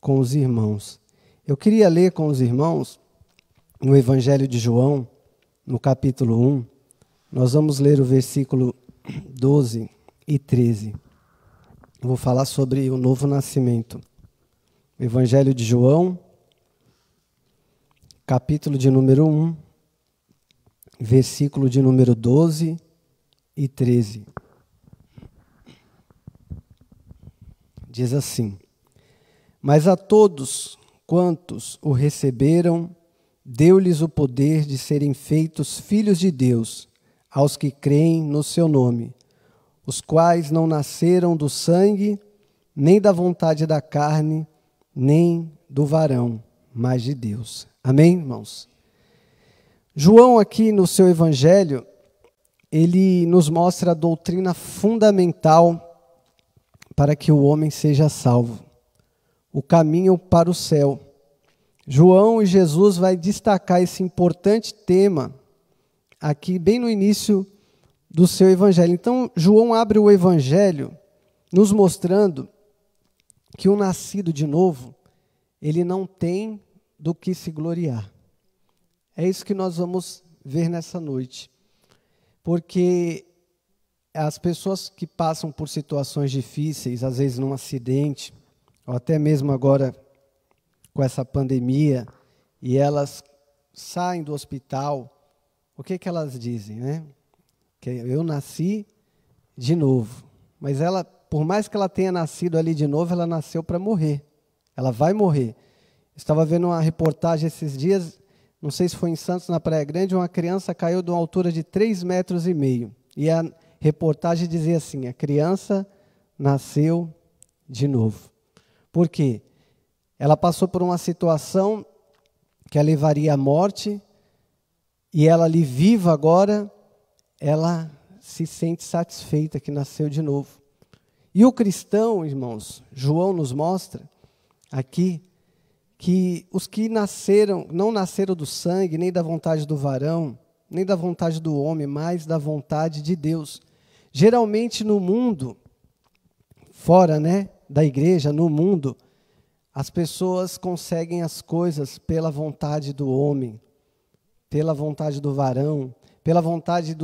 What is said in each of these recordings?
com os irmãos. Eu queria ler com os irmãos no Evangelho de João, no capítulo 1. Nós vamos ler o versículo 12 e 13. Vou falar sobre o novo nascimento. Evangelho de João, capítulo de número 1, versículo de número 12 e 13. Diz assim: Mas a todos quantos o receberam, deu-lhes o poder de serem feitos filhos de Deus, aos que creem no seu nome, os quais não nasceram do sangue, nem da vontade da carne, nem do varão, mas de Deus. Amém, irmãos? João aqui no seu evangelho, ele nos mostra a doutrina fundamental para que o homem seja salvo, o caminho para o céu. João e Jesus vai destacar esse importante tema aqui bem no início do seu evangelho. Então, João abre o evangelho nos mostrando que o nascido de novo, ele não tem do que se gloriar. É isso que nós vamos ver nessa noite. Porque as pessoas que passam por situações difíceis, às vezes num acidente, ou até mesmo agora com essa pandemia, e elas saem do hospital, o que elas dizem, né? Que eu nasci de novo. Mas ela, por mais que ela tenha nascido ali de novo, ela nasceu para morrer. Ela vai morrer. Estava vendo uma reportagem esses dias, não sei se foi em Santos, na Praia Grande, uma criança caiu de uma altura de 3,5 metros. E a reportagem dizia assim: a criança nasceu de novo. Por quê? Ela passou por uma situação que a levaria à morte, e ela ali viva agora, ela se sente satisfeita que nasceu de novo. E o cristão, irmãos, João nos mostra aqui que os que não nasceram do sangue, nem da vontade do varão, nem da vontade do homem, mas da vontade de Deus. Geralmente no mundo, fora, da igreja, no mundo, as pessoas conseguem as coisas pela vontade do homem, pela vontade do varão, pela vontade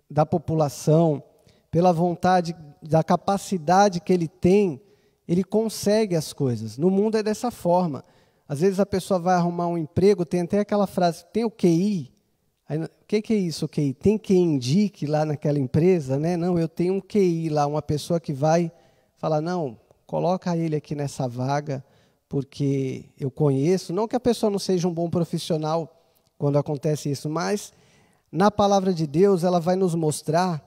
da população, pela vontade da capacidade que ele tem, ele consegue as coisas. No mundo é dessa forma. Às vezes a pessoa vai arrumar um emprego, tem até aquela frase, tem o QI? Aí, o que é isso, o QI? Tem quem indique lá naquela empresa, né? Não, eu tenho um QI lá, uma pessoa que vai falar, não, coloca ele aqui nessa vaga, porque eu conheço. Não que a pessoa não seja um bom profissional quando acontece isso, mas na palavra de Deus ela vai nos mostrar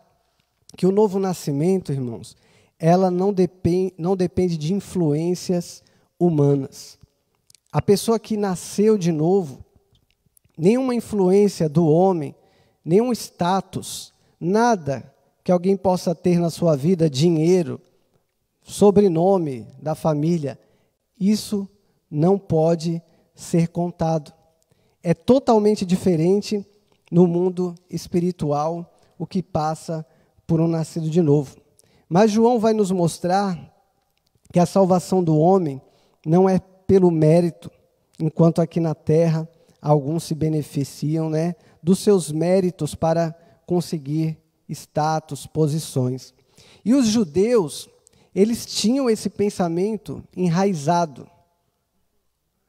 que o novo nascimento, irmãos, ela não depende de influências humanas. A pessoa que nasceu de novo, nenhuma influência do homem, nenhum status, nada que alguém possa ter na sua vida, dinheiro, sobrenome da família, isso não pode ser contado. É totalmente diferente no mundo espiritual o que passa por um nascido de novo. Mas João vai nos mostrar que a salvação do homem não é pelo mérito, enquanto aqui na terra alguns se beneficiam, dos seus méritos para conseguir status, posições. E os judeus, eles tinham esse pensamento enraizado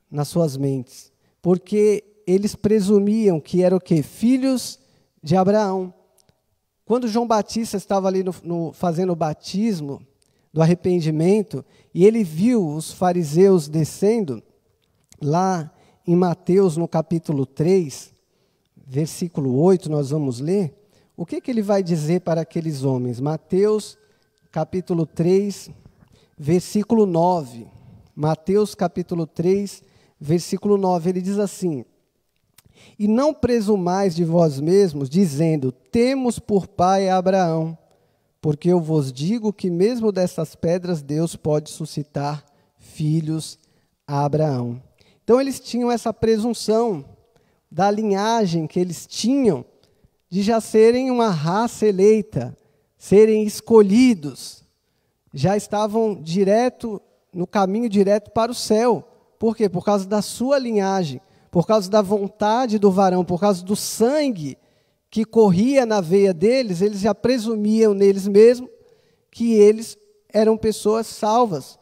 nas suas mentes, porque eles presumiam que eram o quê? Filhos de Abraão. Quando João Batista estava ali fazendo o batismo do arrependimento, e ele viu os fariseus descendo, lá em Mateus, no capítulo 3, versículo 8, nós vamos ler, o que ele vai dizer para aqueles homens? Mateus, capítulo 3, versículo 9. Mateus, capítulo 3, versículo 9, ele diz assim: E não presumais de vós mesmos, dizendo, temos por pai Abraão, porque eu vos digo que mesmo dessas pedras Deus pode suscitar filhos a Abraão. Então eles tinham essa presunção da linhagem que eles tinham de já serem uma raça eleita, serem escolhidos. Já estavam direto no caminho direto para o céu. Por quê? Por causa da sua linhagem, por causa da vontade do varão, por causa do sangue que corria na veia deles, eles já presumiam neles mesmos que eles eram pessoas salvas,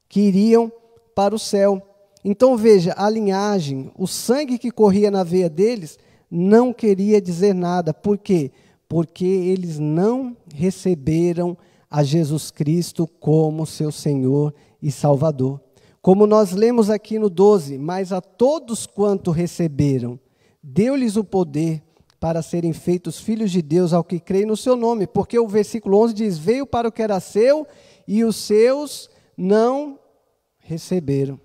que iriam para o céu. Então veja, a linhagem, o sangue que corria na veia deles, não queria dizer nada. Por quê? Porque eles não receberam a Jesus Cristo como seu Senhor e Salvador. Como nós lemos aqui no 12, mas a todos quanto receberam, deu-lhes o poder para serem feitos filhos de Deus ao que creem no seu nome. Porque o versículo 11 diz, veio para o que era seu e os seus não receberam.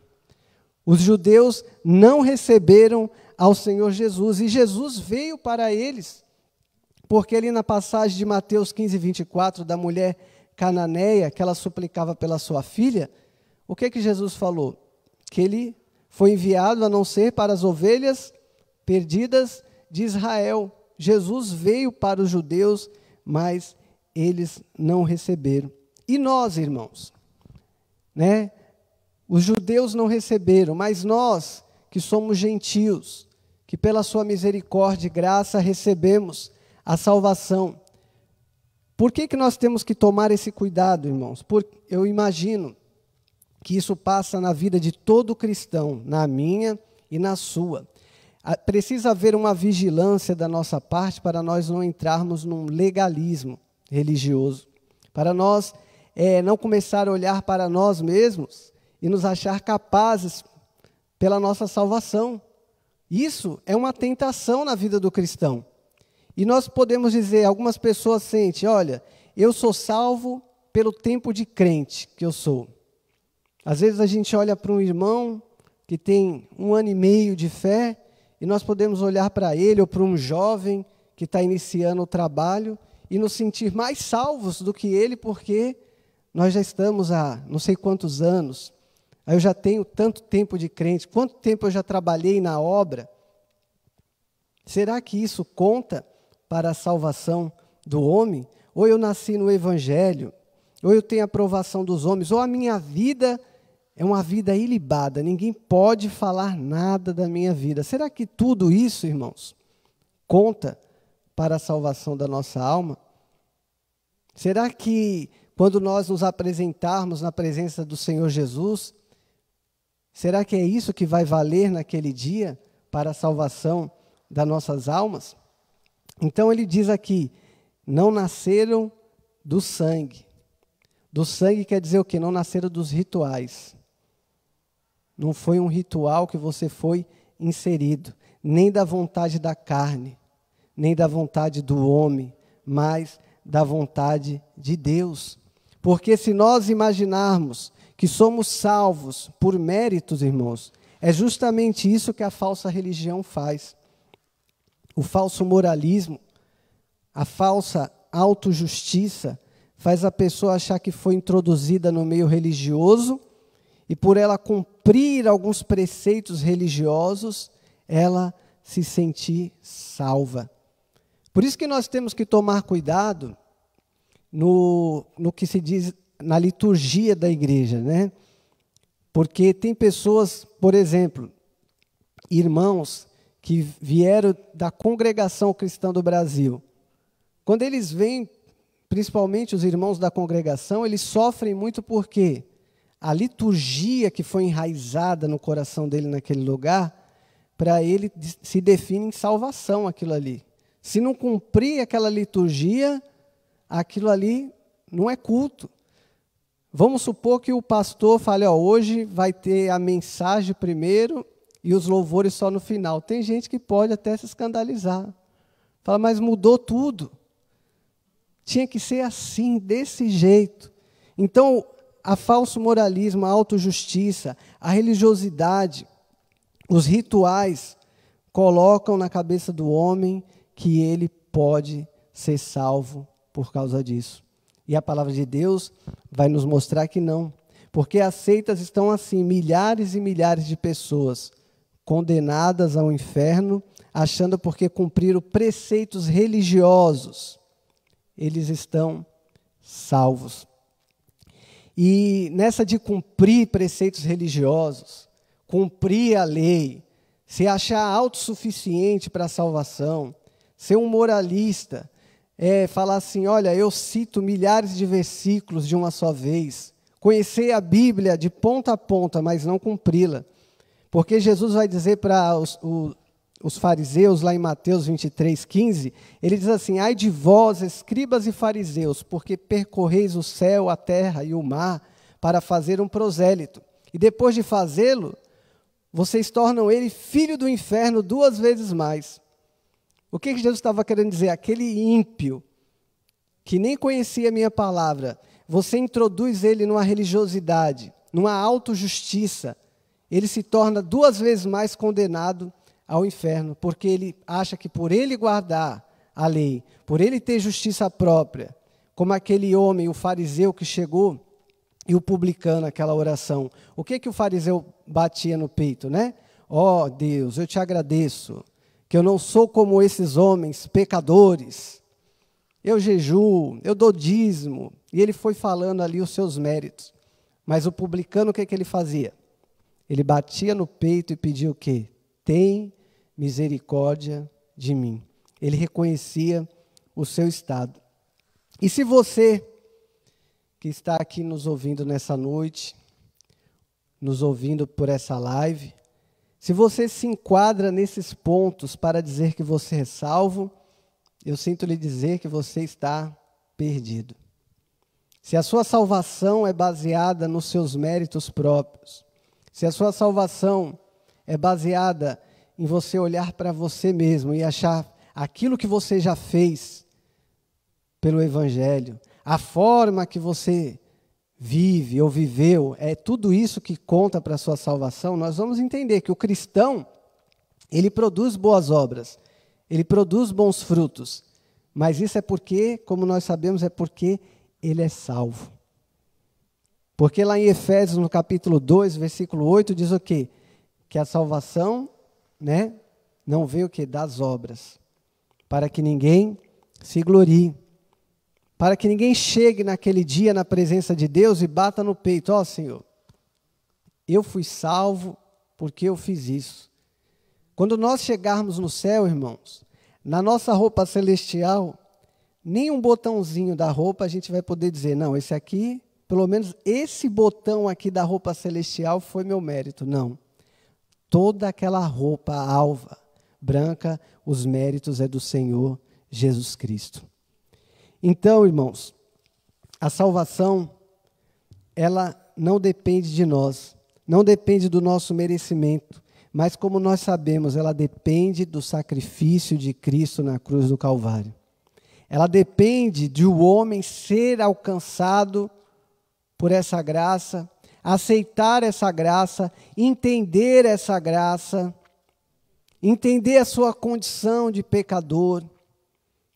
Os judeus não receberam ao Senhor Jesus, e Jesus veio para eles, porque ali na passagem de Mateus 15, 24, da mulher cananeia, que ela suplicava pela sua filha, o que Jesus falou? Que ele foi enviado a não ser para as ovelhas perdidas de Israel. Jesus veio para os judeus, mas eles não receberam. E nós, irmãos, né? Os judeus não receberam, mas nós, que somos gentios, que pela sua misericórdia e graça recebemos a salvação. Por que nós temos que tomar esse cuidado, irmãos? Porque eu imagino que isso passa na vida de todo cristão, na minha e na sua. Precisa haver uma vigilância da nossa parte para nós não entrarmos num legalismo religioso, para nós não começar a olhar para nós mesmos e nos achar capazes pela nossa salvação. Isso é uma tentação na vida do cristão. E nós podemos dizer, algumas pessoas sentem, olha, eu sou salvo pelo tempo de crente que eu sou. Às vezes a gente olha para um irmão que tem 1 ano e meio de fé, e nós podemos olhar para ele, ou para um jovem que está iniciando o trabalho, e nos sentir mais salvos do que ele, porque nós já estamos há não sei quantos anos. Aí eu já tenho tanto tempo de crente, quanto tempo eu já trabalhei na obra? Será que isso conta para a salvação do homem? Ou eu nasci no Evangelho, ou eu tenho a aprovação dos homens, ou a minha vida é uma vida ilibada, ninguém pode falar nada da minha vida. Será que tudo isso, irmãos, conta para a salvação da nossa alma? Será que quando nós nos apresentarmos na presença do Senhor Jesus, será que é isso que vai valer naquele dia para a salvação das nossas almas? Então ele diz aqui, não nasceram do sangue. Do sangue quer dizer o quê? Não nasceram dos rituais. Não foi um ritual que você foi inserido, nem da vontade da carne, nem da vontade do homem, mas da vontade de Deus. Porque se nós imaginarmos que somos salvos por méritos, irmãos, é justamente isso que a falsa religião faz. O falso moralismo, a falsa autojustiça, faz a pessoa achar que foi introduzida no meio religioso e por ela cumprir alguns preceitos religiosos, ela se sentir salva. Por isso que nós temos que tomar cuidado no que se diz na liturgia da igreja, né? Porque tem pessoas, por exemplo, irmãos que vieram da Congregação Cristã do Brasil. Quando eles vêm, principalmente os irmãos da congregação, eles sofrem muito porque a liturgia que foi enraizada no coração dele naquele lugar, para ele se define em salvação aquilo ali. Se não cumprir aquela liturgia, aquilo ali não é culto. Vamos supor que o pastor fale, hoje vai ter a mensagem primeiro e os louvores só no final. Tem gente que pode até se escandalizar. Fala, mas mudou tudo. Tinha que ser assim, desse jeito. Então, a falso moralismo, a autojustiça, a religiosidade, os rituais, colocam na cabeça do homem que ele pode ser salvo por causa disso. E a palavra de Deus vai nos mostrar que não. Porque as seitas estão assim, milhares e milhares de pessoas condenadas ao inferno, achando porque cumpriram preceitos religiosos, eles estão salvos. E nessa de cumprir preceitos religiosos, cumprir a lei, se achar autossuficiente para a salvação, ser um moralista, falar assim, olha, eu cito milhares de versículos de uma só vez, conhecer a Bíblia de ponta a ponta, mas não cumpri-la. Porque Jesus vai dizer para os fariseus, lá em Mateus 23:15, ele diz assim, ai de vós, escribas e fariseus, porque percorreis o céu, a terra e o mar para fazer um prosélito. E depois de fazê-lo, vocês tornam ele filho do inferno 2 vezes mais. O que Jesus estava querendo dizer? Aquele ímpio, que nem conhecia a minha palavra, você introduz ele numa religiosidade, numa autojustiça, ele se torna 2 vezes mais condenado ao inferno, porque ele acha que por ele guardar a lei, por ele ter justiça própria, como aquele homem, o fariseu que chegou, e o publicano, aquela oração. O que o fariseu batia no peito, né? Ó Deus, eu te agradeço, que eu não sou como esses homens pecadores. Eu jejuo, eu dou dízimo. E ele foi falando ali os seus méritos. Mas o publicano, o que ele fazia? Ele batia no peito e pedia o quê? Tem misericórdia de mim. Ele reconhecia o seu estado. E se você que está aqui nos ouvindo nessa noite, nos ouvindo por essa live, se você se enquadra nesses pontos para dizer que você é salvo, eu sinto lhe dizer que você está perdido. Se a sua salvação é baseada nos seus méritos próprios, se a sua salvação é baseada em você olhar para você mesmo e achar aquilo que você já fez pelo Evangelho, a forma que você vive ou viveu, é tudo isso que conta para a sua salvação, nós vamos entender que o cristão, ele produz boas obras, ele produz bons frutos, mas isso é porque, como nós sabemos, é porque ele é salvo. Porque lá em Efésios, no capítulo 2, versículo 8, diz o quê? Que a salvação, né, não veio o quê? Das obras, para que ninguém se glorie. Para que ninguém chegue naquele dia na presença de Deus e bata no peito, ó Senhor, eu fui salvo porque eu fiz isso. Quando nós chegarmos no céu, irmãos, na nossa roupa celestial, nem um botãozinho da roupa a gente vai poder dizer, não, esse aqui, pelo menos esse botão aqui da roupa celestial foi meu mérito. Não. Toda aquela roupa alva, branca, os méritos é do Senhor Jesus Cristo. Então, irmãos, a salvação, ela não depende de nós, não depende do nosso merecimento, mas como nós sabemos, ela depende do sacrifício de Cristo na cruz do Calvário. Ela depende de o homem ser alcançado por essa graça, aceitar essa graça, entender essa graça, entender a sua condição de pecador,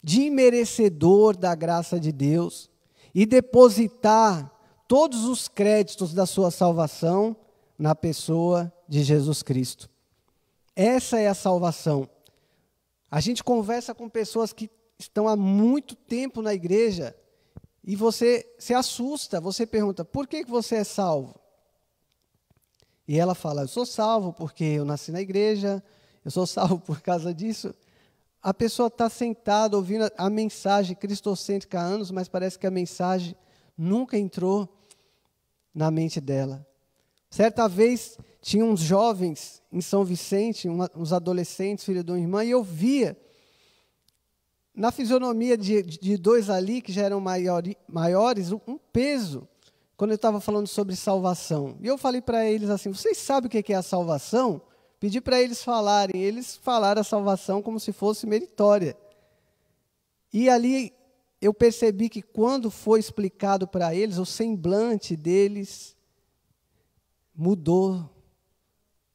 de imerecedor da graça de Deus e depositar todos os créditos da sua salvação na pessoa de Jesus Cristo. Essa é a salvação. A gente conversa com pessoas que estão há muito tempo na igreja e você se assusta, você pergunta, por que você é salvo? E ela fala, eu sou salvo porque eu nasci na igreja, eu sou salvo por causa disso. A pessoa está sentada ouvindo a mensagem cristocêntrica há anos, mas parece que a mensagem nunca entrou na mente dela. Certa vez, tinha uns jovens em São Vicente, uns adolescentes, filho de uma irmã, e eu via, na fisionomia de dois ali, que já eram maiores, um peso, quando eu estava falando sobre salvação. E eu falei para eles assim, vocês sabem o que é a salvação? Pedi para eles falarem, eles falaram a salvação como se fosse meritória. E ali eu percebi que quando foi explicado para eles, o semblante deles mudou.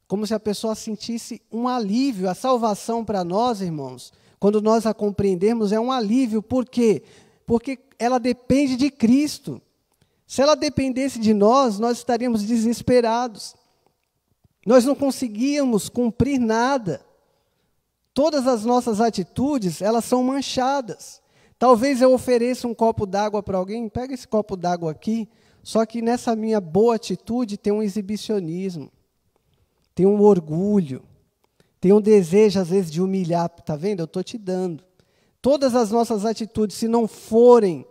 Como se a pessoa sentisse um alívio. A salvação para nós, irmãos, quando nós a compreendermos, é um alívio. Por quê? Porque ela depende de Cristo. Se ela dependesse de nós, nós estaríamos desesperados. Nós não conseguíamos cumprir nada. Todas as nossas atitudes, elas são manchadas. Talvez eu ofereça um copo d'água para alguém, pega esse copo d'água aqui, Só que nessa minha boa atitude tem um exibicionismo, tem um orgulho, tem um desejo, às vezes, de humilhar. Está vendo? Eu estou te dando. Todas as nossas atitudes, se não forem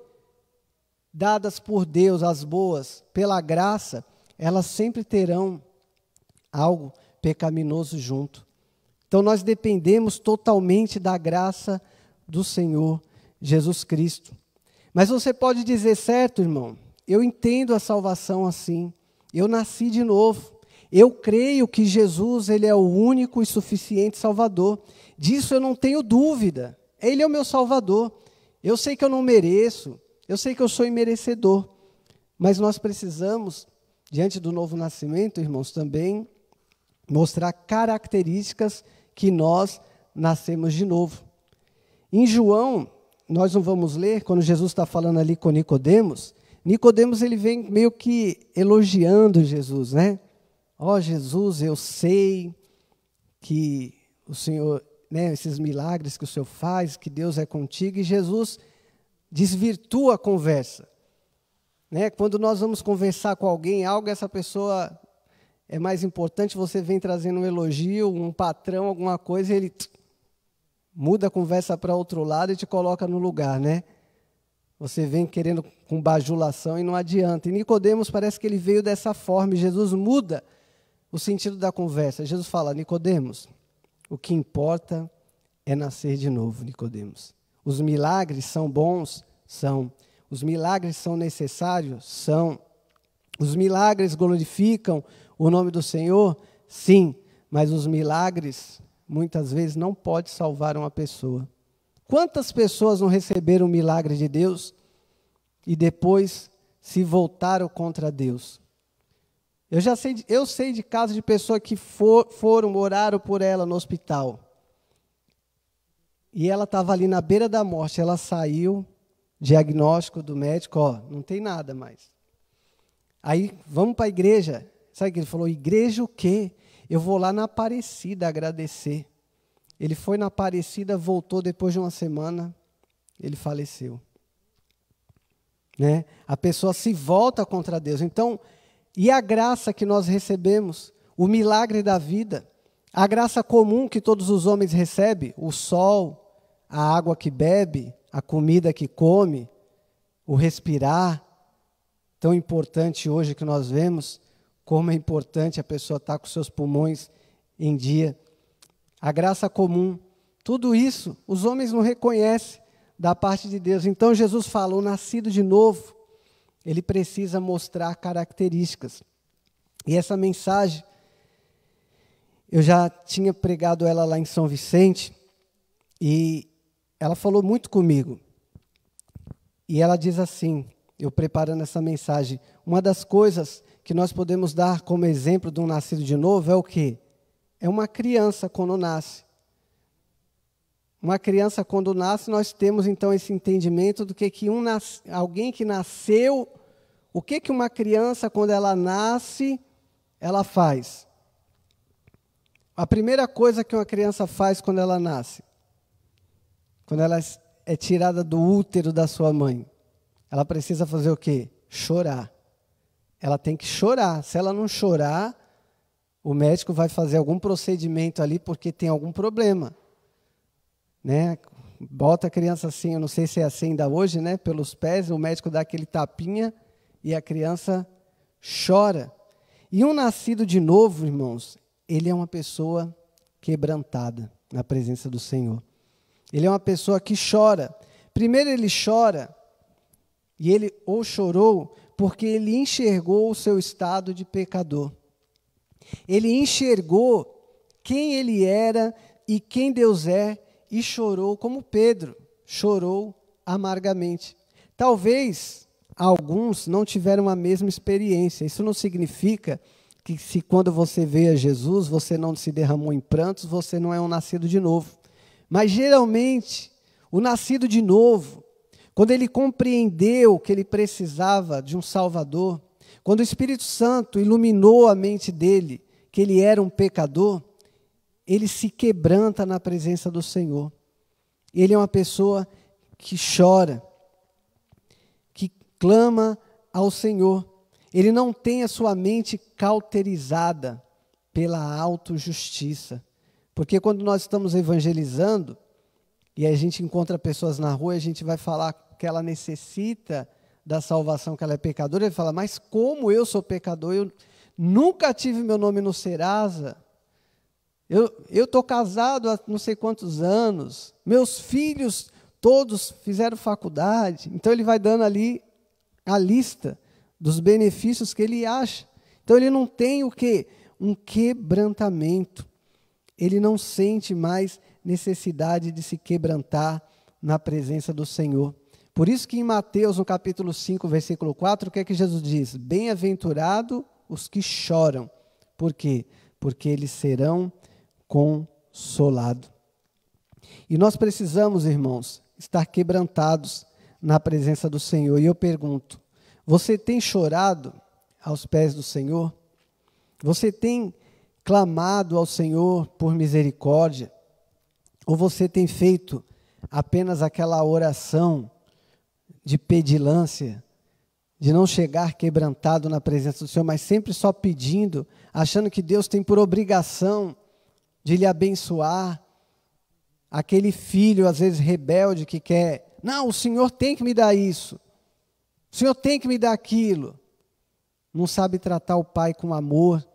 dadas por Deus, as boas, pela graça, elas sempre terão algo pecaminoso junto. Então, nós dependemos totalmente da graça do Senhor Jesus Cristo. Mas você pode dizer, certo, irmão, eu entendo a salvação assim, eu nasci de novo, eu creio que Jesus, ele é o único e suficiente Salvador, disso eu não tenho dúvida, ele é o meu Salvador, eu sei que eu não mereço, eu sei que eu sou imerecedor, mas nós precisamos, diante do novo nascimento, irmãos, também mostrar características que nós nascemos de novo. Em João, nós não vamos ler, quando Jesus está falando ali com Nicodemos, ele vem meio que elogiando Jesus, né? Ó, Jesus, eu sei que o Senhor, né, esses milagres que o Senhor faz, que Deus é contigo, e Jesus desvirtua a conversa. Né? Quando nós vamos conversar com alguém, algo, essa pessoa é mais importante, você vem trazendo um elogio, um patrão, alguma coisa, e ele muda a conversa para outro lado e te coloca no lugar, né? Você vem querendo com bajulação e não adianta. E Nicodemos parece que ele veio dessa forma, e Jesus muda o sentido da conversa. Jesus fala, Nicodemos, o que importa é nascer de novo, Nicodemos. Os milagres são bons? São. Os milagres são necessários? São. Os milagres glorificam o nome do Senhor? Sim. Mas os milagres, muitas vezes, não podem salvar uma pessoa. Quantas pessoas não receberam o milagre de Deus e depois se voltaram contra Deus? Eu sei de casos de pessoas que foram, oraram por ela no hospital. E ela estava ali na beira da morte, ela saiu, diagnóstico do médico, ó, não tem nada mais. Aí, vamos para a igreja. Sabe o que ele falou? Igreja o quê? Eu vou lá na Aparecida agradecer. Ele foi na Aparecida, voltou depois de uma semana, ele faleceu. Né? A pessoa se volta contra Deus. Então, e a graça que nós recebemos, o milagre da vida, a graça comum que todos os homens recebem, o sol, a água que bebe, a comida que come, o respirar, tão importante hoje que nós vemos, como é importante a pessoa estar com seus pulmões em dia. A graça comum, tudo isso os homens não reconhecem da parte de Deus. Então Jesus falou, nascido de novo, ele precisa mostrar características. E essa mensagem, eu já tinha pregado ela lá em São Vicente, e ela falou muito comigo. E ela diz assim, eu preparando essa mensagem, uma das coisas que nós podemos dar como exemplo de um nascido de novo é o quê? É uma criança quando nasce. Uma criança quando nasce, nós temos então esse entendimento do que alguém que nasceu, o que uma criança quando ela nasce, ela faz. A primeira coisa que uma criança faz quando ela nasce, quando ela é tirada do útero da sua mãe, ela precisa fazer o quê? Chorar. Ela tem que chorar. Se ela não chorar, o médico vai fazer algum procedimento ali porque tem algum problema. Né? Bota a criança assim, eu não sei se é assim ainda hoje, né? Pelos pés, o médico dá aquele tapinha e a criança chora. E um nascido de novo, irmãos, ele é uma pessoa quebrantada na presença do Senhor. Ele é uma pessoa que chora. Primeiro ele chora, e ele ou chorou porque ele enxergou o seu estado de pecador. Ele enxergou quem ele era e quem Deus é, e chorou como Pedro, chorou amargamente. Talvez alguns não tiveram a mesma experiência. Isso não significa que se quando você veio a Jesus, você não se derramou em prantos, você não é um nascido de novo. Mas geralmente, o nascido de novo, quando ele compreendeu que ele precisava de um Salvador, quando o Espírito Santo iluminou a mente dele, que ele era um pecador, ele se quebranta na presença do Senhor. Ele é uma pessoa que chora, que clama ao Senhor. Ele não tem a sua mente cauterizada pela autojustiça. Porque quando nós estamos evangelizando, e a gente encontra pessoas na rua e a gente vai falar que ela necessita da salvação, que ela é pecadora, ele fala, mas como eu sou pecador, eu nunca tive meu nome no Serasa, eu estou casado há não sei quantos anos, meus filhos todos fizeram faculdade. Então ele vai dando ali a lista dos benefícios que ele acha. Então ele não tem o quê? Um quebrantamento. Ele não sente mais necessidade de se quebrantar na presença do Senhor. Por isso que em Mateus, no capítulo 5, versículo 4, o que é que Jesus diz? Bem-aventurado os que choram. Por quê? Porque eles serão consolados. E nós precisamos, irmãos, estar quebrantados na presença do Senhor. E eu pergunto, você tem chorado aos pés do Senhor? Você tem clamado ao Senhor por misericórdia? Ou você tem feito apenas aquela oração de pedilância, de não chegar quebrantado na presença do Senhor, mas sempre só pedindo, achando que Deus tem por obrigação de lhe abençoar? Aquele filho, às vezes, rebelde que quer, não, o Senhor tem que me dar isso, o Senhor tem que me dar aquilo. Não sabe tratar o pai com amor,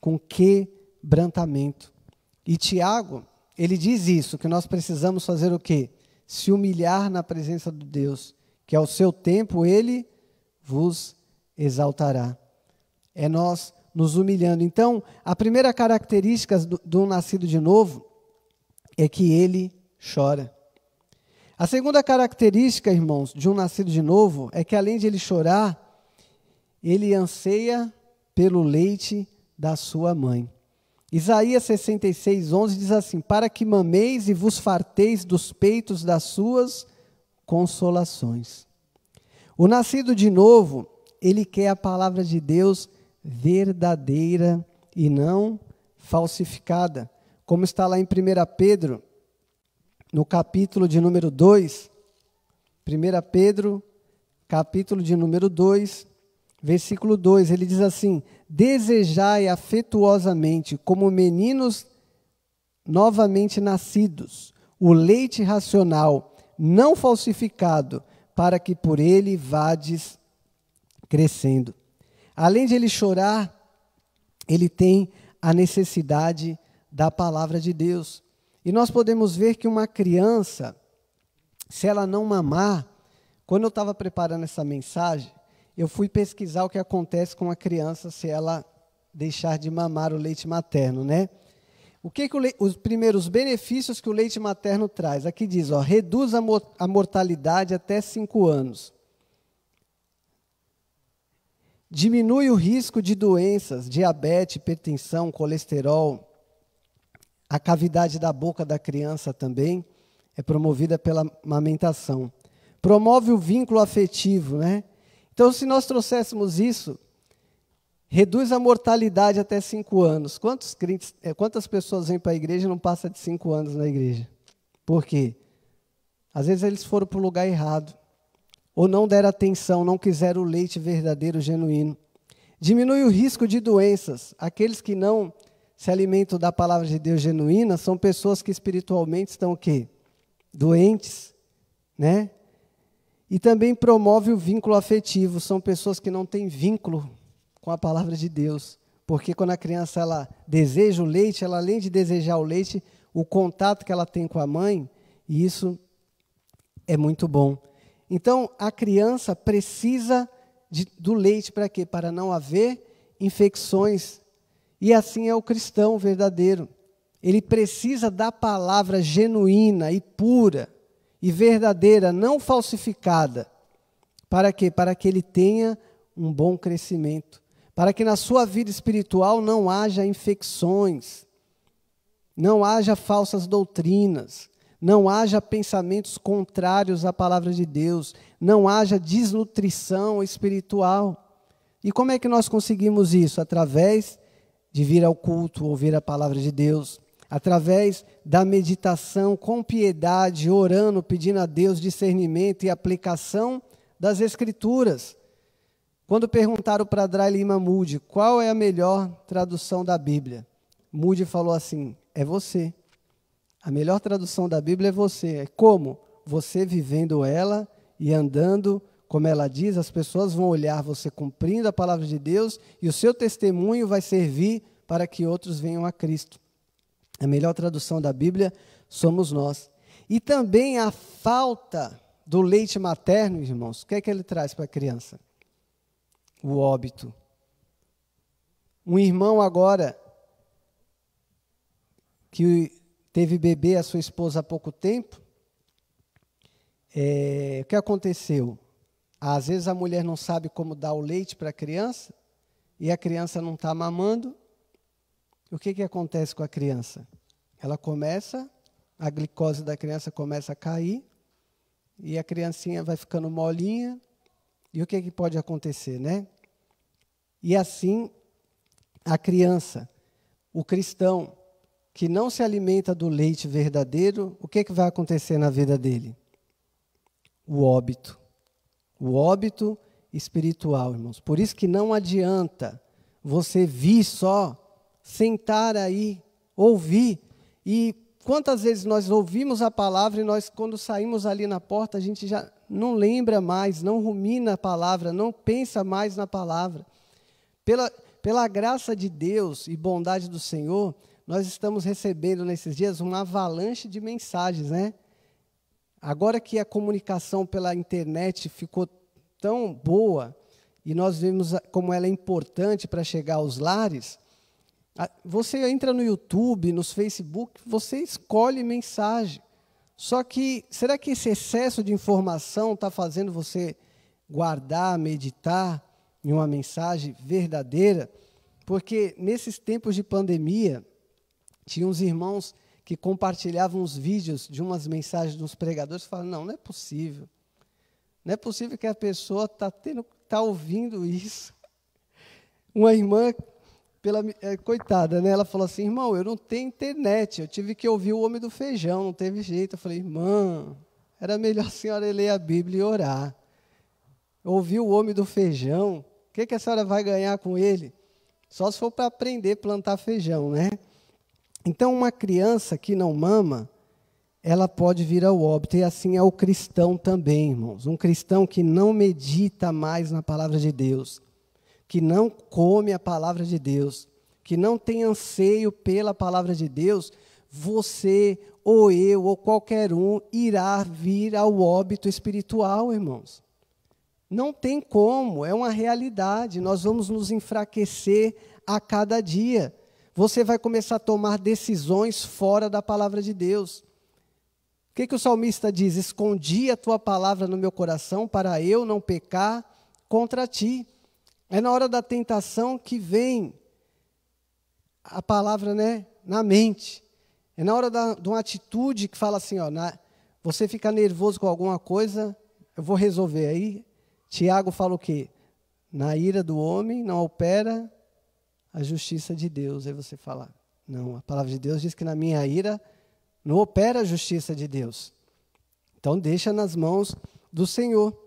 com quebrantamento. E Tiago, ele diz isso, que nós precisamos fazer o quê? Se humilhar na presença de Deus, que ao seu tempo ele vos exaltará. É nós nos humilhando. Então, a primeira característica do nascido de novo é que ele chora. A segunda característica, irmãos, de um nascido de novo é que além de ele chorar, ele anseia pelo leite da sua mãe. Isaías 66:11 diz assim, para que mameis e vos farteis dos peitos das suas consolações. O nascido de novo, ele quer a palavra de Deus verdadeira e não falsificada. Como está lá em 1 Pedro, no capítulo de número 2, 1 Pedro, capítulo de número 2, versículo 2, ele diz assim, desejai afetuosamente, como meninos novamente nascidos, o leite racional, não falsificado, para que por ele vades crescendo. Além de ele chorar, ele tem a necessidade da palavra de Deus. E nós podemos ver que uma criança, se ela não mamar, quando eu estava preparando essa mensagem, eu fui pesquisar o que acontece com a criança se ela deixar de mamar o leite materno, né? O que os primeiros benefícios que o leite materno traz? Aqui diz, ó, reduz a mortalidade até 5 anos. Diminui o risco de doenças, diabetes, hipertensão, colesterol. A cavidade da boca da criança também é promovida pela amamentação. Promove o vínculo afetivo, né? Então, se nós trouxéssemos isso, reduz a mortalidade até 5 anos. Quantas pessoas vêm para a igreja e não passam de 5 anos na igreja? Por quê? Às vezes eles foram para o lugar errado. Ou não deram atenção, não quiseram o leite verdadeiro, genuíno. Diminui o risco de doenças. Aqueles que não se alimentam da palavra de Deus genuína são pessoas que espiritualmente estão o quê? Doentes, né? E também promove o vínculo afetivo. São pessoas que não têm vínculo com a palavra de Deus. Porque quando a criança ela deseja o leite, ela além de desejar o leite, o contato que ela tem com a mãe, e isso é muito bom. Então, a criança precisa do leite para quê? Para não haver infecções. E assim é o cristão verdadeiro. Ele precisa da palavra genuína e pura e verdadeira, não falsificada. Para quê? Para que ele tenha um bom crescimento. Para que na sua vida espiritual não haja infecções, não haja falsas doutrinas, não haja pensamentos contrários à palavra de Deus, não haja desnutrição espiritual. E como é que nós conseguimos isso? Através de vir ao culto, ouvir a palavra de Deus, através da meditação com piedade, orando, pedindo a Deus discernimento e aplicação das Escrituras. Quando perguntaram para Dray Lima Moody qual é a melhor tradução da Bíblia, Moody falou assim: é você. A melhor tradução da Bíblia é você. É como? Você vivendo ela e andando, como ela diz, as pessoas vão olhar você cumprindo a palavra de Deus e o seu testemunho vai servir para que outros venham a Cristo. A melhor tradução da Bíblia somos nós. E também a falta do leite materno, irmãos, o que é que ele traz para a criança? O óbito. Um irmão agora, que teve bebê, a sua esposa há pouco tempo, o que aconteceu? Às vezes a mulher não sabe como dar o leite para a criança, e a criança não está mamando. O que acontece com a criança? A glicose da criança começa a cair, e a criancinha vai ficando molinha, e o que pode acontecer, né? E assim, a criança, o cristão, que não se alimenta do leite verdadeiro, o que vai acontecer na vida dele? O óbito. O óbito espiritual, irmãos. Por isso que não adianta você vir só, sentar aí, ouvir. E quantas vezes nós ouvimos a palavra e nós, quando saímos ali na porta, a gente já não lembra mais, não rumina a palavra, não pensa mais na palavra. Pela graça de Deus e bondade do Senhor, nós estamos recebendo nesses dias uma avalanche de mensagens, né? Agora que a comunicação pela internet ficou tão boa, e nós vemos como ela é importante para chegar aos lares, você entra no YouTube, nos Facebook, você escolhe mensagem. Só que, será que esse excesso de informação está fazendo você guardar, meditar em uma mensagem verdadeira? Porque nesses tempos de pandemia, tinha uns irmãos que compartilhavam uns vídeos de umas mensagens dos pregadores e falavam: não é possível. Não é possível que a pessoa está ouvindo isso. Uma irmã, coitada, né? Ela falou assim: irmão, eu não tenho internet, eu tive que ouvir o homem do feijão, não teve jeito. Eu falei: irmã, era melhor a senhora ler a Bíblia e orar. Ouvir o homem do feijão, o que a senhora vai ganhar com ele? Só se for para aprender a plantar feijão, né? Então, uma criança que não mama, ela pode vir ao óbito, e assim é o cristão também, irmãos. Um cristão que não medita mais na palavra de Deus, que não come a palavra de Deus, que não tem anseio pela palavra de Deus, você, ou eu, ou qualquer um, irá vir ao óbito espiritual, irmãos. Não tem como, é uma realidade. Nós vamos nos enfraquecer a cada dia. Você vai começar a tomar decisões fora da palavra de Deus. O que o salmista diz? Escondi a tua palavra no meu coração para eu não pecar contra ti. É na hora da tentação que vem a palavra, né, na mente. É na hora de uma atitude que fala assim, você fica nervoso com alguma coisa, eu vou resolver. Aí, Tiago fala o quê? Na ira do homem não opera a justiça de Deus. Aí você fala: não, a palavra de Deus diz que na minha ira não opera a justiça de Deus. Então, deixa nas mãos do Senhor.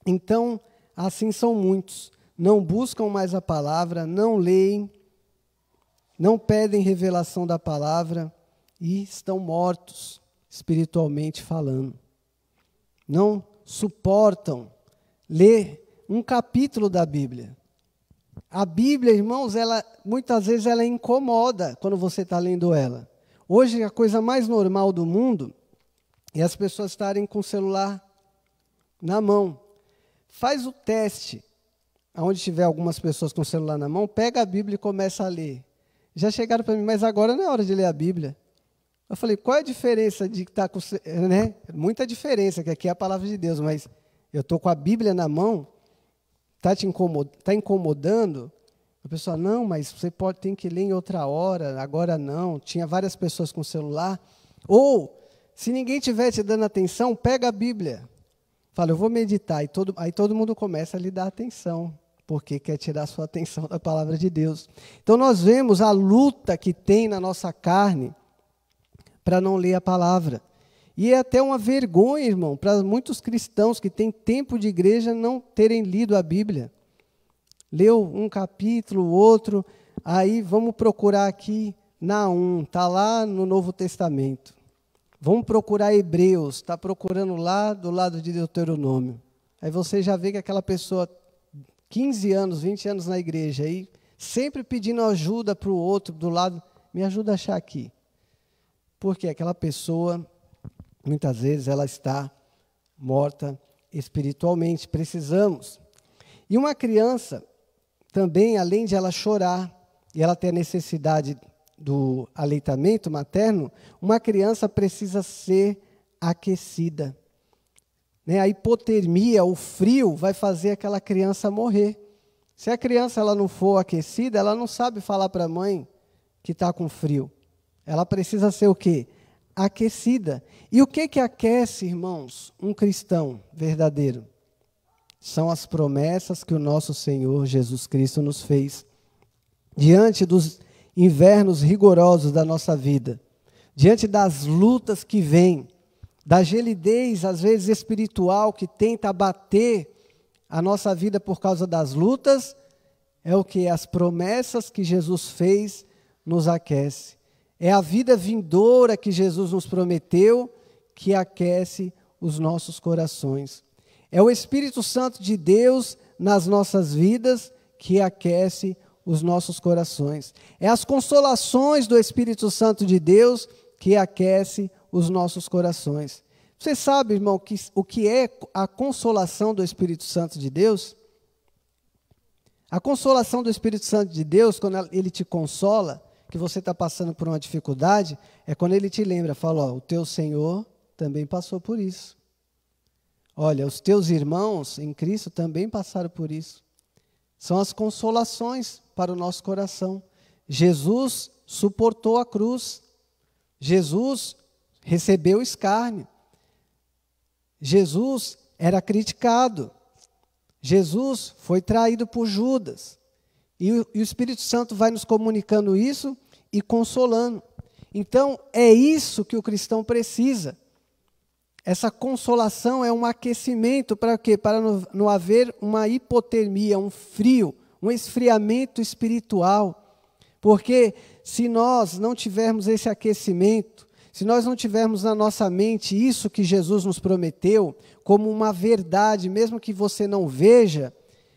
Então, assim são muitos. Não buscam mais a palavra, não leem, não pedem revelação da palavra e estão mortos, espiritualmente falando. Não suportam ler um capítulo da Bíblia. A Bíblia, irmãos, muitas vezes ela incomoda quando você está lendo ela. Hoje, a coisa mais normal do mundo é as pessoas estarem com o celular na mão. Faz o teste, onde tiver algumas pessoas com o celular na mão, pega a Bíblia e começa a ler. Já chegaram para mim: mas agora não é hora de ler a Bíblia. Eu falei: qual é a diferença de estar com... né? Muita diferença, que aqui é a palavra de Deus, mas eu estou com a Bíblia na mão. Está incomodando? A pessoa: não, mas você tem que ler em outra hora, agora não. Tinha várias pessoas com celular. Ou, se ninguém estiver te dando atenção, pega a Bíblia. Fala: eu vou meditar. Aí todo mundo começa a lhe dar atenção, porque quer tirar a sua atenção da palavra de Deus. Então, nós vemos a luta que tem na nossa carne para não ler a palavra. E é até uma vergonha, irmão, para muitos cristãos que têm tempo de igreja não terem lido a Bíblia. Leu um capítulo, outro, aí vamos procurar aqui Naum, está lá no Novo Testamento. Vamos procurar Hebreus, está procurando lá do lado de Deuteronômio. Aí você já vê que aquela pessoa, 15 anos, 20 anos na igreja, aí, sempre pedindo ajuda para o outro, do lado, me ajuda a achar aqui. Porque aquela pessoa, muitas vezes, ela está morta espiritualmente. Precisamos. E uma criança, também, além de ela chorar, e ela ter a necessidade do aleitamento materno, uma criança precisa ser aquecida. Né? A hipotermia, o frio, vai fazer aquela criança morrer. Se a criança ela não for aquecida, ela não sabe falar para a mãe que está com frio. Ela precisa ser o quê? Aquecida. E o que aquece, irmãos, um cristão verdadeiro? São as promessas que o nosso Senhor Jesus Cristo nos fez. Diante dos invernos rigorosos da nossa vida, diante das lutas que vêm, da gelidez, às vezes espiritual, que tenta abater a nossa vida por causa das lutas, é o que? As promessas que Jesus fez nos aquece. É a vida vindoura que Jesus nos prometeu que aquece os nossos corações. É o Espírito Santo de Deus nas nossas vidas que aquece os nossos corações. É as consolações do Espírito Santo de Deus que aquece os nossos corações. Você sabe, irmão, o que é a consolação do Espírito Santo de Deus? A consolação do Espírito Santo de Deus, quando ele te consola, que você está passando por uma dificuldade, é quando ele te lembra, fala, ó, o teu Senhor também passou por isso. Olha, os teus irmãos em Cristo também passaram por isso. São as consolações para o nosso coração. Jesus suportou a cruz. Jesus recebeu escárnio. Jesus era criticado. Jesus foi traído por Judas. E o Espírito Santo vai nos comunicando isso e consolando. Então, é isso que o cristão precisa. Essa consolação é um aquecimento para quê? Para não haver uma hipotermia, um frio, um esfriamento espiritual. Porque se nós não tivermos esse aquecimento, se nós não tivermos na nossa mente isso que Jesus nos prometeu, como uma verdade, mesmo que você não veja,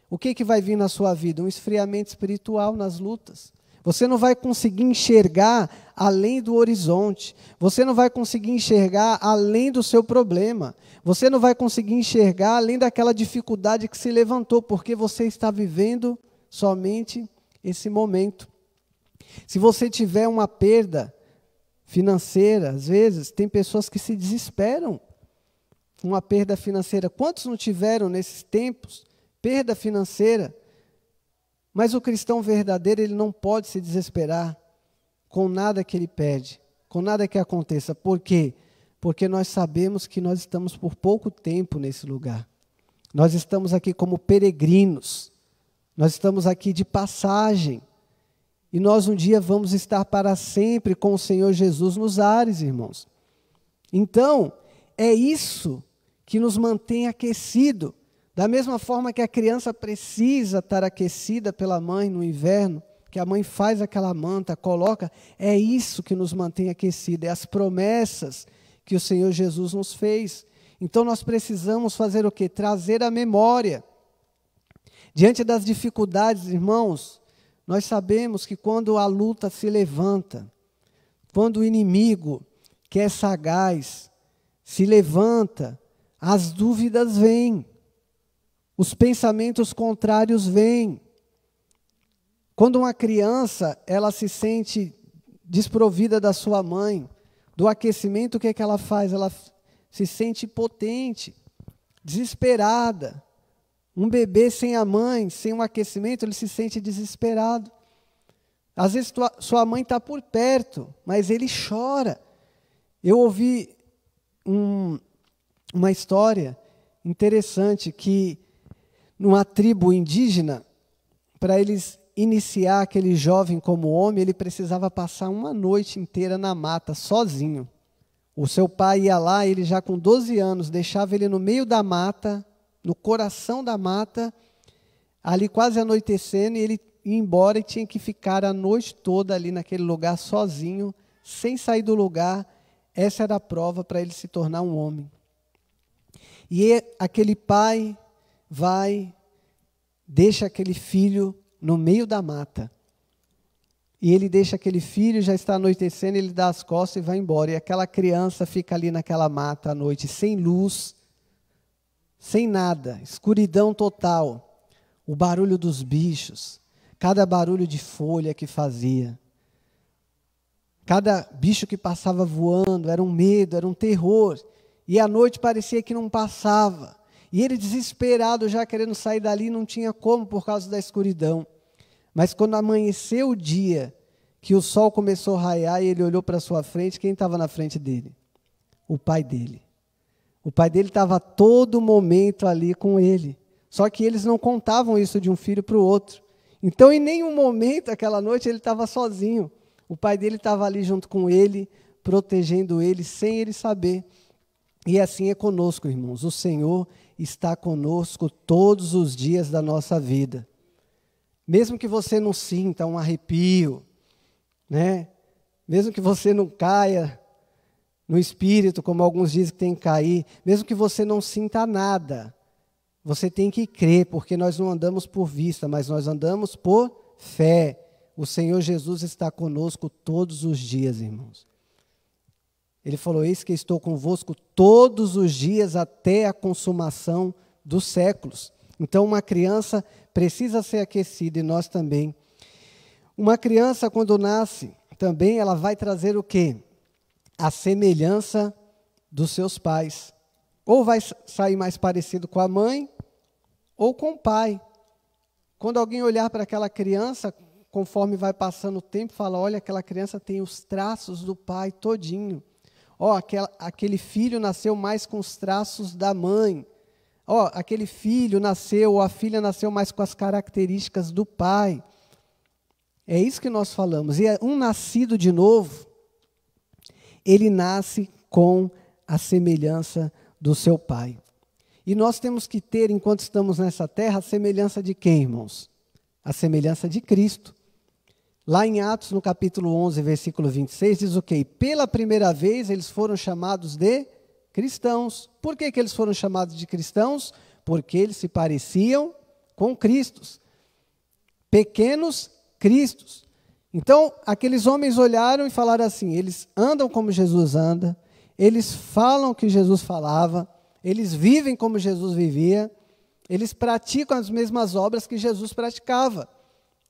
o que vai vir na sua vida? Um esfriamento espiritual nas lutas. Você não vai conseguir enxergar além do horizonte. Você não vai conseguir enxergar além do seu problema. Você não vai conseguir enxergar além daquela dificuldade que se levantou, porque você está vivendo somente esse momento. Se você tiver uma perda financeira, às vezes, tem pessoas que se desesperam com uma perda financeira. Quantos não tiveram nesses tempos perda financeira? Mas o cristão verdadeiro, ele não pode se desesperar com nada que ele pede, com nada que aconteça. Por quê? Porque nós sabemos que nós estamos por pouco tempo nesse lugar. Nós estamos aqui como peregrinos. Nós estamos aqui de passagem. E nós um dia vamos estar para sempre com o Senhor Jesus nos ares, irmãos. Então, é isso que nos mantém aquecido. Da mesma forma que a criança precisa estar aquecida pela mãe no inverno, que a mãe faz aquela manta, coloca, é isso que nos mantém aquecido, é as promessas que o Senhor Jesus nos fez. Então nós precisamos fazer o quê? Trazer a memória. Diante das dificuldades, irmãos, nós sabemos que quando a luta se levanta, quando o inimigo, que é sagaz, se levanta, as dúvidas vêm. Os pensamentos contrários vêm. Quando uma criança, ela se sente desprovida da sua mãe, do aquecimento, o que é que ela faz? Ela se sente impotente, desesperada. Um bebê sem a mãe, sem um aquecimento, ele se sente desesperado. Às vezes sua mãe está por perto, mas ele chora. Eu ouvi uma história interessante que numa tribo indígena, para eles iniciar aquele jovem como homem, ele precisava passar uma noite inteira na mata, sozinho. O seu pai ia lá, ele já com 12 anos, deixava ele no meio da mata, no coração da mata, ali quase anoitecendo, e ele ia embora e tinha que ficar a noite toda ali naquele lugar sozinho, sem sair do lugar. Essa era a prova para ele se tornar um homem. E aquele pai deixa aquele filho no meio da mata. E ele deixa aquele filho, já está anoitecendo, ele dá as costas e vai embora. E aquela criança fica ali naquela mata à noite, sem luz, sem nada, escuridão total. O barulho dos bichos, cada barulho de folha que fazia. Cada bicho que passava voando, era um medo, era um terror. E a noite parecia que não passava. E ele desesperado, já querendo sair dali, não tinha como por causa da escuridão. Mas quando amanheceu o dia, que o sol começou a raiar e ele olhou para a sua frente, quem estava na frente dele? O pai dele. O pai dele estava a todo momento ali com ele. Só que eles não contavam isso de um filho para o outro. Então, em nenhum momento, aquela noite, ele estava sozinho. O pai dele estava ali junto com ele, protegendo ele, sem ele saber. E assim é conosco, irmãos. O Senhor está conosco todos os dias da nossa vida. Mesmo que você não sinta um arrepio, né? Mesmo que você não caia no espírito, como alguns dizem que tem que cair, mesmo que você não sinta nada, você tem que crer, porque nós não andamos por vista, mas nós andamos por fé. O Senhor Jesus está conosco todos os dias, irmãos. Ele falou: eis que estou convosco todos os dias até a consumação dos séculos. Então, uma criança precisa ser aquecida, e nós também. Uma criança, quando nasce, também ela vai trazer o quê? A semelhança dos seus pais. Ou vai sair mais parecido com a mãe, ou com o pai. Quando alguém olhar para aquela criança, conforme vai passando o tempo, fala: olha, aquela criança tem os traços do pai todinho. Ó, aquele filho nasceu mais com os traços da mãe. Ó, aquele filho nasceu, ou a filha nasceu mais com as características do pai. É isso que nós falamos. E um nascido de novo, ele nasce com a semelhança do seu pai. E nós temos que ter, enquanto estamos nessa terra, a semelhança de quem, irmãos? A semelhança de Cristo. Lá em Atos, no capítulo 11, versículo 26, diz o quê? Pela primeira vez eles foram chamados de cristãos. Por que eles foram chamados de cristãos? Porque eles se pareciam com Cristo. Pequenos Cristos. Então, aqueles homens olharam e falaram assim: eles andam como Jesus anda, eles falam o que Jesus falava, eles vivem como Jesus vivia, eles praticam as mesmas obras que Jesus praticava.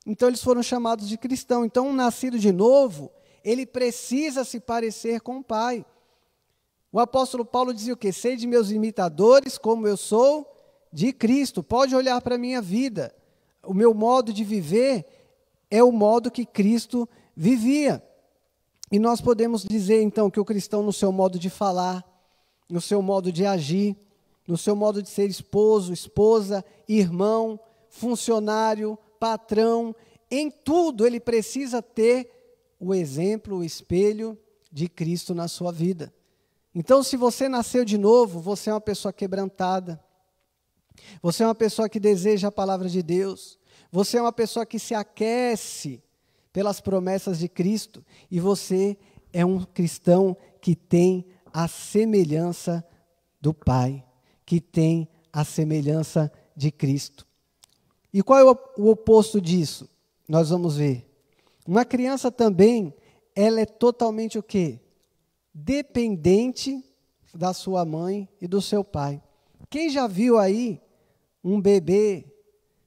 Então, eles foram chamados de cristão. Então, um nascido de novo, ele precisa se parecer com o Pai. O apóstolo Paulo dizia o quê? Sede meus imitadores, como eu sou de Cristo. Pode olhar para a minha vida. O meu modo de viver é o modo que Cristo vivia. E nós podemos dizer, então, que o cristão, no seu modo de falar, no seu modo de agir, no seu modo de ser esposo, esposa, irmão, funcionário, patrão, em tudo ele precisa ter o exemplo, o espelho de Cristo na sua vida. Então, se você nasceu de novo, você é uma pessoa quebrantada, você é uma pessoa que deseja a palavra de Deus, você é uma pessoa que se aquece pelas promessas de Cristo, e você é um cristão que tem a semelhança do Pai, que tem a semelhança de Cristo. E qual é o oposto disso? Nós vamos ver. Uma criança também, ela é totalmente o quê? Dependente da sua mãe e do seu pai. Quem já viu aí um bebê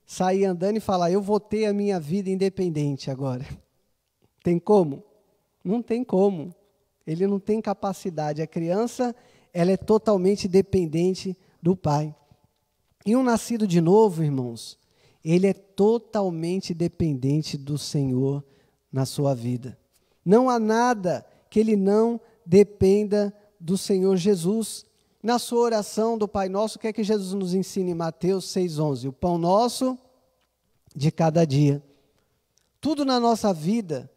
sair andando e falar: eu vou ter a minha vida independente agora? Tem como? Não tem como. Ele não tem capacidade. A criança, ela é totalmente dependente do pai. E um nascido de novo, irmãos, ele é totalmente dependente do Senhor na sua vida. Não há nada que ele não dependa do Senhor Jesus. Na sua oração do Pai Nosso, o que é que Jesus nos ensina em Mateus 6,11? O pão nosso de cada dia. Tudo na nossa vida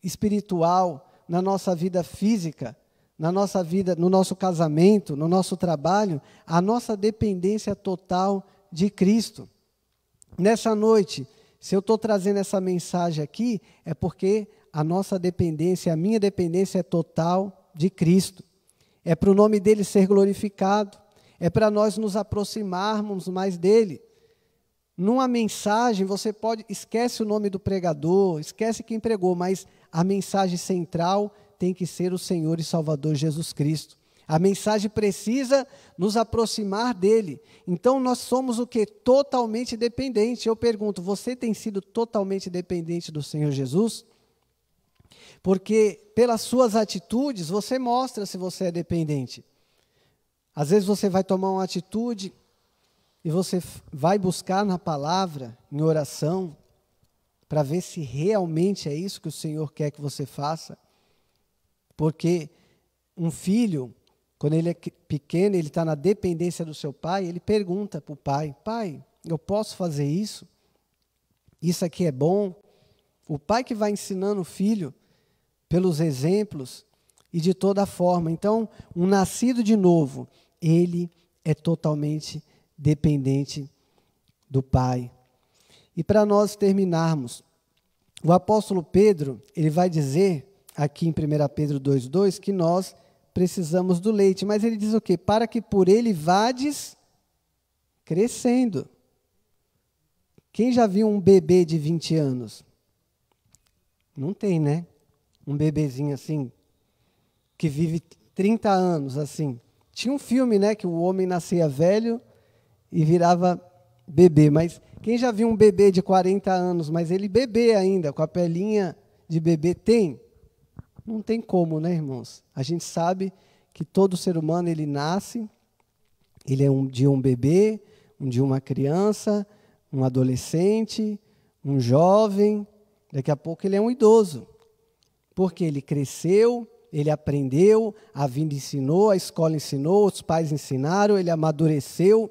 espiritual, na nossa vida física, na nossa vida, no nosso casamento, no nosso trabalho, a nossa dependência total de Cristo. Nessa noite, se eu estou trazendo essa mensagem aqui, é porque a nossa dependência, a minha dependência é total de Cristo. É para o nome dele ser glorificado. É para nós nos aproximarmos mais dele. Numa mensagem, você esquece o nome do pregador, esquece quem pregou, mas a mensagem central tem que ser o Senhor e Salvador Jesus Cristo. A mensagem precisa nos aproximar dele. Então, nós somos o quê? Totalmente dependente. Eu pergunto, você tem sido totalmente dependente do Senhor Jesus? Porque pelas suas atitudes, você mostra se você é dependente. Às vezes você vai tomar uma atitude e você vai buscar na palavra, em oração, para ver se realmente é isso que o Senhor quer que você faça. Porque um filho, quando ele é pequeno, ele está na dependência do seu pai, ele pergunta para o pai, pai, eu posso fazer isso? Isso aqui é bom? O pai que vai ensinando o filho pelos exemplos e de toda forma. Então, um nascido de novo, ele é totalmente dependente do pai. E para nós terminarmos, o apóstolo Pedro, ele vai dizer aqui em 1 Pedro 2,2 que nós precisamos do leite, mas ele diz o quê? Para que por ele vades crescendo. Quem já viu um bebê de 20 anos? Não tem, né? Um bebezinho assim, que vive 30 anos assim. Tinha um filme, né, que o homem nascia velho e virava bebê, mas quem já viu um bebê de 40 anos, mas ele bebê ainda, com a pelinha de bebê, tem? Não tem como, né, irmãos? A gente sabe que todo ser humano, ele nasce, ele é de um bebê, de uma criança, um adolescente, um jovem, daqui a pouco ele é um idoso. Porque ele cresceu, ele aprendeu, a vida ensinou, a escola ensinou, os pais ensinaram, ele amadureceu,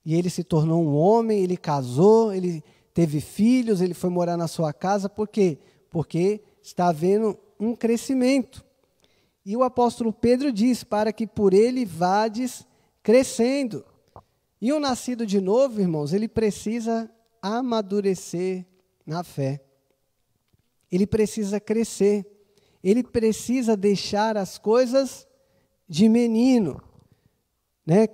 e ele se tornou um homem, ele casou, ele teve filhos, ele foi morar na sua casa. Por quê? Porque está havendo um crescimento. E o apóstolo Pedro diz, para que por ele vades crescendo. E o nascido de novo, irmãos, ele precisa amadurecer na fé. Ele precisa crescer. Ele precisa deixar as coisas de menino. Né?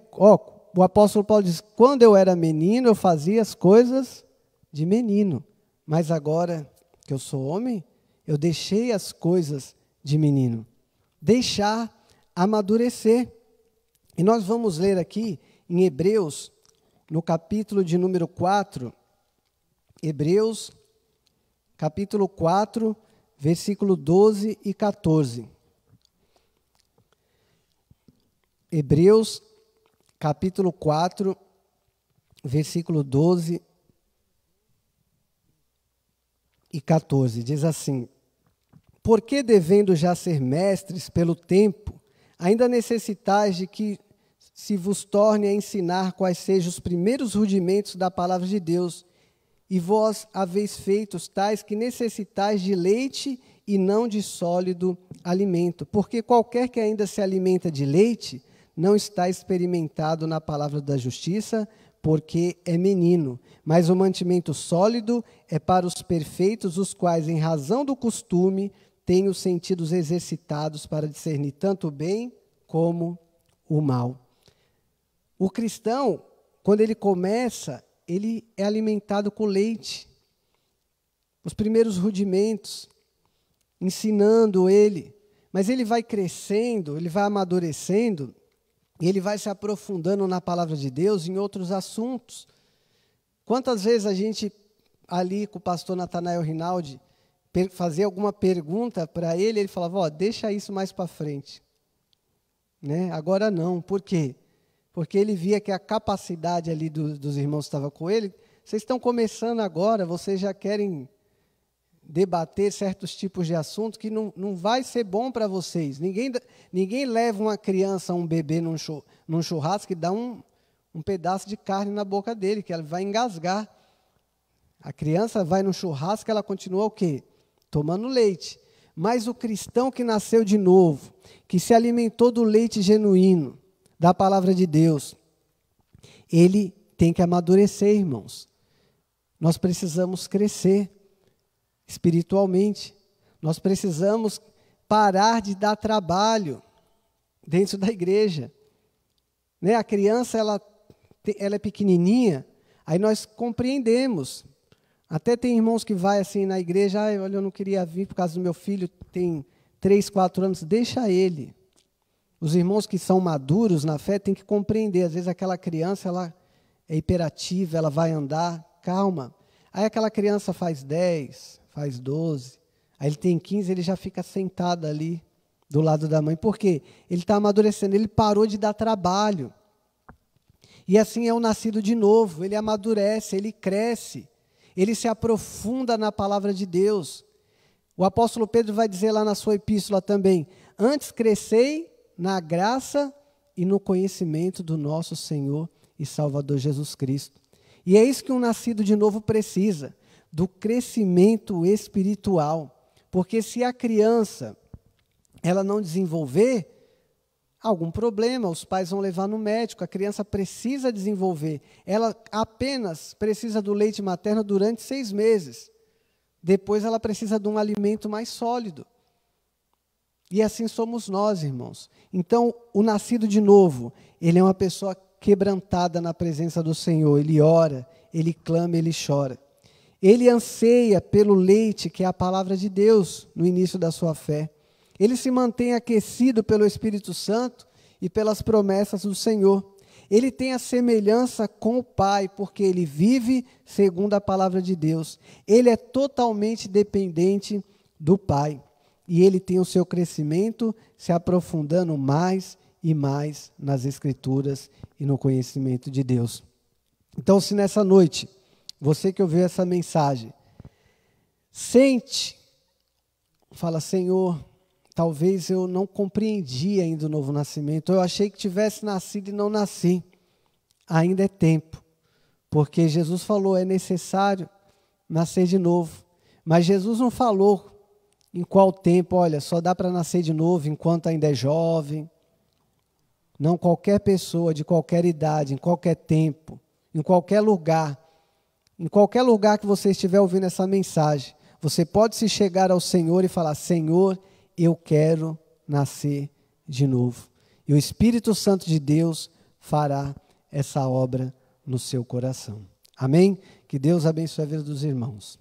O apóstolo Paulo diz, quando eu era menino, eu fazia as coisas de menino. Mas agora que eu sou homem, eu deixei as coisas de menino. Deixar amadurecer. E nós vamos ler aqui em Hebreus, no capítulo de número 4, Hebreus, capítulo 4, versículo 12 e 14. Hebreus, capítulo 4, versículo 12 e 14, diz assim: porque devendo já ser mestres pelo tempo, ainda necessitais de que se vos torne a ensinar quais sejam os primeiros rudimentos da palavra de Deus, e vós haveis feitos tais que necessitais de leite e não de sólido alimento. Porque qualquer que ainda se alimenta de leite, não está experimentado na palavra da justiça, porque é menino. Mas o mantimento sólido é para os perfeitos, os quais, em razão do costume, têm os sentidos exercitados para discernir tanto o bem como o mal. O cristão, quando ele começa, ele é alimentado com leite. Os primeiros rudimentos, ensinando ele. Mas ele vai crescendo, ele vai amadurecendo, e ele vai se aprofundando na palavra de Deus em outros assuntos. Quantas vezes a gente, ali com o pastor Natanael Rinaldi, fazia alguma pergunta para ele, ele falava, deixa isso mais para frente. Né? Agora não. Por quê? Porque ele via que a capacidade ali dos irmãos que estavam com ele, vocês estão começando agora, vocês já querem debater certos tipos de assuntos que não vai ser bom para vocês. Ninguém leva uma criança, um bebê num churrasco e dá um pedaço de carne na boca dele, que ela vai engasgar. A criança vai no churrasco, ela continua o quê? Tomando leite. Mas o cristão que nasceu de novo, que se alimentou do leite genuíno, da palavra de Deus, ele tem que amadurecer, irmãos. nós precisamos crescer espiritualmente. Nós precisamos parar de dar trabalho dentro da igreja. Né? A criança, ela é pequenininha, aí nós compreendemos. Até tem irmãos que vai assim na igreja, olha, eu não queria vir por causa do meu filho, tem 3, 4 anos, deixa ele. Os irmãos que são maduros na fé têm que compreender. Às vezes aquela criança, ela é hiperativa, ela vai andar, calma. Aí aquela criança faz 10, faz 12, aí ele tem 15, ele já fica sentado ali do lado da mãe. Por quê? Ele está amadurecendo, ele parou de dar trabalho. E assim é o nascido de novo, ele amadurece, ele cresce, ele se aprofunda na palavra de Deus. O apóstolo Pedro vai dizer lá na sua epístola também, antes crescei na graça e no conhecimento do nosso Senhor e Salvador Jesus Cristo. E é isso que um nascido de novo precisa, do crescimento espiritual. Porque se a criança ela não desenvolver, algum problema, os pais vão levar no médico, a criança precisa desenvolver. Ela apenas precisa do leite materno durante 6 meses. Depois ela precisa de um alimento mais sólido. E assim somos nós, irmãos. Então, o nascido de novo, ele é uma pessoa quebrantada na presença do Senhor. Ele ora, ele clama, ele chora. Ele anseia pelo leite, que é a palavra de Deus, no início da sua fé. Ele se mantém aquecido pelo Espírito Santo e pelas promessas do Senhor. Ele tem a semelhança com o Pai, porque ele vive segundo a palavra de Deus. Ele é totalmente dependente do Pai. E ele tem o seu crescimento se aprofundando mais e mais nas Escrituras e no conhecimento de Deus. Então, se nessa noite, você que ouviu essa mensagem, sente, fala, Senhor, talvez eu não compreendi ainda o novo nascimento, eu achei que tivesse nascido e não nasci. Ainda é tempo, porque Jesus falou, é necessário nascer de novo. Mas Jesus não falou em qual tempo, olha, só dá para nascer de novo enquanto ainda é jovem. Não, qualquer pessoa de qualquer idade, em qualquer tempo, em qualquer lugar que você estiver ouvindo essa mensagem, você pode se chegar ao Senhor e falar, Senhor, eu quero nascer de novo. E o Espírito Santo de Deus fará essa obra no seu coração. Amém? Que Deus abençoe a vida dos irmãos.